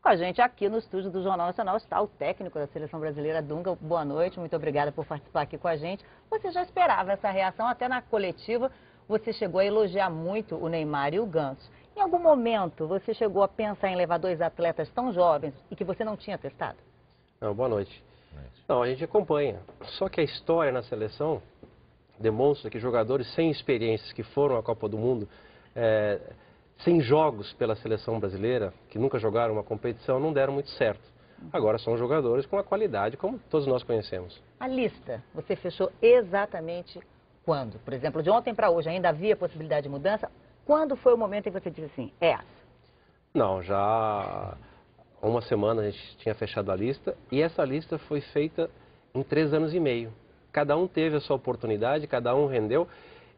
Com a gente aqui no estúdio do Jornal Nacional está o técnico da Seleção Brasileira, Dunga. Boa noite, muito obrigada por participar aqui com a gente. Você já esperava essa reação, até na coletiva você chegou a elogiar muito o Neymar e o Ganso. Em algum momento você chegou a pensar em levar dois atletas tão jovens e que você não tinha testado? Não, boa noite. Não, a gente acompanha. Só que a história na seleção demonstra que jogadores sem experiências que foram à Copa do Mundo, sem jogos pela seleção brasileira, que nunca jogaram uma competição, não deram muito certo. Agora são jogadores com a qualidade como todos nós conhecemos. A lista, você fechou exatamente quando? Por exemplo, de ontem para hoje ainda havia possibilidade de mudança? Quando foi o momento em que você disse assim, é essa? Não, já há uma semana a gente tinha fechado a lista e essa lista foi feita em 3 anos e meio. Cada um teve a sua oportunidade, cada um rendeu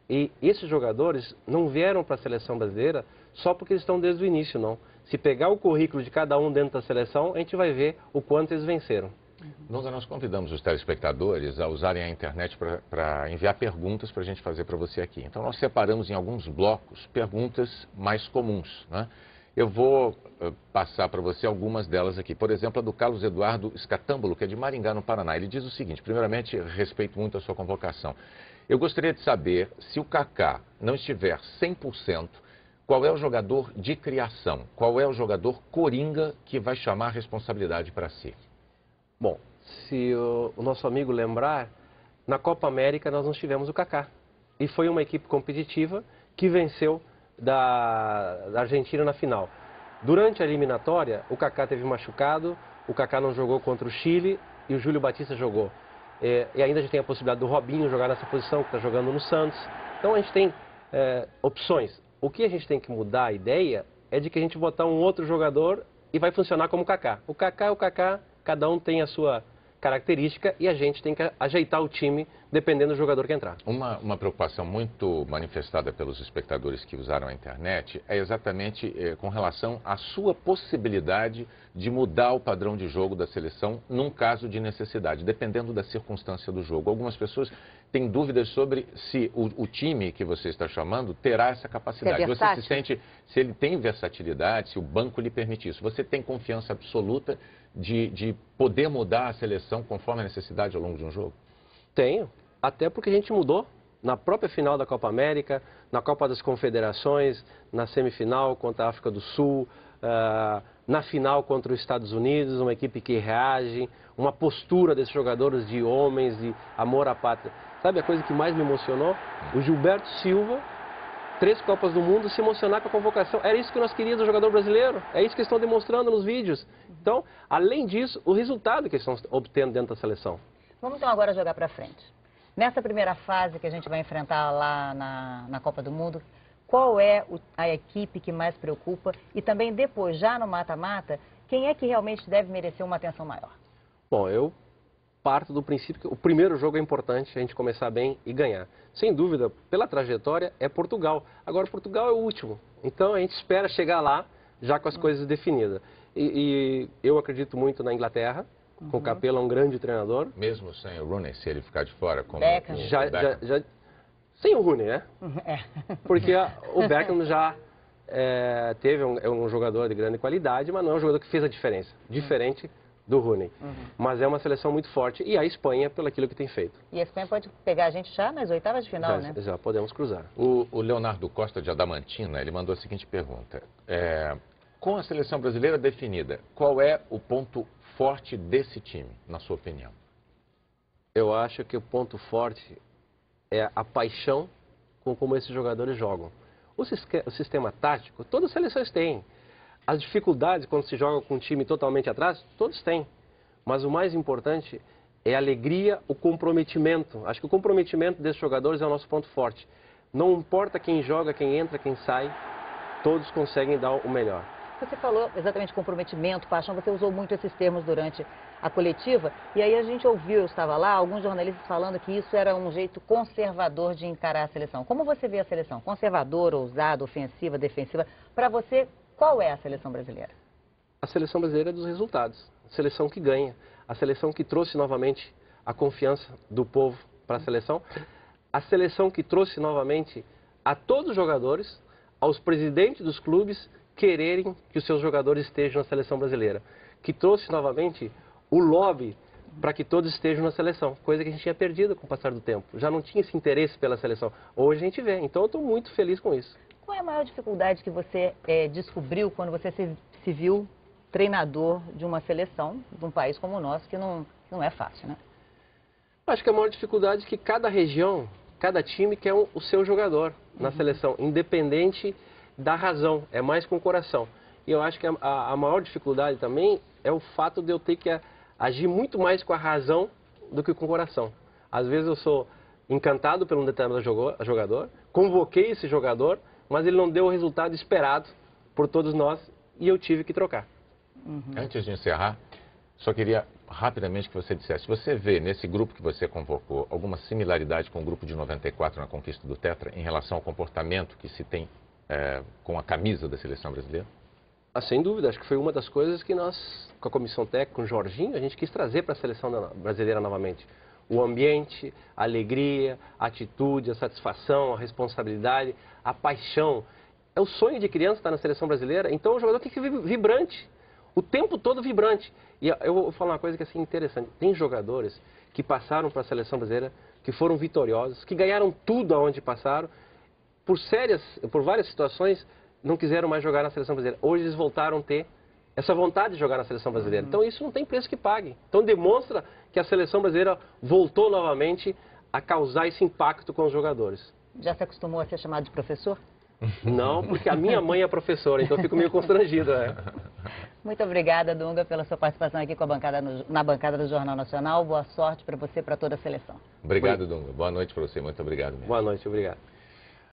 e esses jogadores não vieram para a seleção brasileira só porque eles estão desde o início, não. Se pegar o currículo de cada um dentro da seleção, a gente vai ver o quanto eles venceram. Dunga, nós convidamos os telespectadores a usarem a internet para enviar perguntas para a gente fazer para você aqui. Então nós separamos em alguns blocos perguntas mais comuns, né? Eu vou passar para você algumas delas aqui. Por exemplo, a do Carlos Eduardo Escatâmbolo, que é de Maringá, no Paraná. Ele diz o seguinte: primeiramente, respeito muito a sua convocação. Eu gostaria de saber, se o Kaká não estiver 100%, qual é o jogador de criação? Qual é o jogador coringa que vai chamar a responsabilidade para si? Bom, se o nosso amigo lembrar, na Copa América nós não tivemos o Kaká. E foi uma equipe competitiva que venceu da Argentina na final. Durante a eliminatória, o Kaká teve machucado, o Kaká não jogou contra o Chile e o Júlio Batista jogou. E ainda a gente tem a possibilidade do Robinho jogar nessa posição, que está jogando no Santos. Então a gente tem opções. O que a gente tem que mudar a ideia é de que a gente botar um outro jogador e vai funcionar como o Kaká. O Kaká é o Kaká, cada um tem a sua característica e a gente tem que ajeitar o time dependendo do jogador que entrar. Uma preocupação muito manifestada pelos espectadores que usaram a internet é exatamente com relação à sua possibilidade de mudar o padrão de jogo da seleção num caso de necessidade, dependendo da circunstância do jogo. Algumas pessoas têm dúvidas sobre se o time que você está chamando terá essa capacidade. Você se sente, se ele tem versatilidade, se o banco lhe permite isso. Você tem confiança absoluta de poder mudar a seleção conforme a necessidade ao longo de um jogo? Tenho, até porque a gente mudou na própria final da Copa América, na Copa das Confederações, na semifinal contra a África do Sul, na final contra os Estados Unidos, uma equipe que reage, uma postura desses jogadores de homens, de amor à pátria. Sabe a coisa que mais me emocionou? O Gilberto Silva, 3 Copas do Mundo, se emocionar com a convocação. Era isso que nós queríamos do jogador brasileiro. É isso que eles estão demonstrando nos vídeos. Então, além disso, o resultado que eles estão obtendo dentro da seleção. Vamos então agora jogar para frente. Nessa primeira fase que a gente vai enfrentar lá na Copa do Mundo, qual é a equipe que mais preocupa? E também depois, já no mata-mata, quem é que realmente deve merecer uma atenção maior? Bom, eu parto do princípio que o primeiro jogo é importante a gente começar bem e ganhar. Sem dúvida, pela trajetória, é Portugal. Agora, Portugal é o último. Então, a gente espera chegar lá já com as coisas definidas. E eu acredito muito na Inglaterra. O Capello é um grande treinador. Mesmo sem o Rooney, se ele ficar de fora, como Beckham. Sem o Rooney, né? Porque o Beckham já teve um jogador de grande qualidade, mas não é um jogador que fez a diferença. Diferente do Rooney. Mas é uma seleção muito forte. E a Espanha, pelo aquilo que tem feito. E a Espanha pode pegar a gente já nas oitavas de final, né? Já podemos cruzar. O Leonardo Costa de Adamantina, ele mandou a seguinte pergunta. Com a seleção brasileira definida, qual é o ponto forte desse time, na sua opinião? Eu acho que o ponto forte é a paixão com como esses jogadores jogam. O sistema tático, todas as seleções têm. As dificuldades quando se joga com um time totalmente atrás, todos têm. Mas o mais importante é a alegria, o comprometimento. Acho que o comprometimento desses jogadores é o nosso ponto forte. Não importa quem joga, quem entra, quem sai, todos conseguem dar o melhor. Você falou exatamente comprometimento, paixão, você usou muito esses termos durante a coletiva, e aí a gente ouviu, eu estava lá, alguns jornalistas falando que isso era um jeito conservador de encarar a seleção. Como você vê a seleção? Conservadora, ousada, ofensiva, defensiva? Para você, qual é a seleção brasileira? A seleção brasileira é dos resultados, a seleção que ganha, a seleção que trouxe novamente a confiança do povo para a seleção que trouxe novamente a todos os jogadores, aos presidentes dos clubes, quererem que os seus jogadores estejam na seleção brasileira, que trouxe novamente o lobby para que todos estejam na seleção, coisa que a gente tinha perdido com o passar do tempo. Já não tinha esse interesse pela seleção. Hoje a gente vê, então eu estou muito feliz com isso. Qual é a maior dificuldade que você descobriu quando você se viu treinador de uma seleção, de um país como o nosso, que não é fácil, né? Acho que a maior dificuldade é que cada região, cada time quer o seu jogador na seleção, independente da razão, é mais com o coração. E eu acho que a maior dificuldade também é o fato de eu ter que agir muito mais com a razão do que com o coração. Às vezes eu sou encantado por um determinado jogador, convoquei esse jogador, mas ele não deu o resultado esperado por todos nós e eu tive que trocar. Antes de encerrar, só queria rapidamente que você dissesse, você vê nesse grupo que você convocou alguma similaridade com o grupo de 94 na conquista do Tetra em relação ao comportamento que se tem com a camisa da seleção brasileira? Sem dúvida, acho que foi uma das coisas que nós, com a comissão técnica, com o Jorginho, a gente quis trazer para a seleção brasileira novamente. O ambiente, a alegria, a atitude, a satisfação, a responsabilidade, a paixão. É o sonho de criança estar na seleção brasileira, então o jogador tem que ser vibrante, o tempo todo vibrante. E eu vou falar uma coisa que é assim, interessante, tem jogadores que passaram para a seleção brasileira, que foram vitoriosos, que ganharam tudo aonde passaram, por várias situações, não quiseram mais jogar na seleção brasileira. Hoje eles voltaram a ter essa vontade de jogar na seleção brasileira. Então isso não tem preço que pague. Então demonstra que a seleção brasileira voltou novamente a causar esse impacto com os jogadores. Já se acostumou a ser chamado de professor? Não, porque a minha mãe é professora, então eu fico meio constrangido. Muito obrigada, Dunga, pela sua participação aqui com na bancada do Jornal Nacional. Boa sorte para você e para toda a seleção. Obrigado, Dunga. Boa noite para você. Muito obrigado mesmo. Boa noite, obrigado.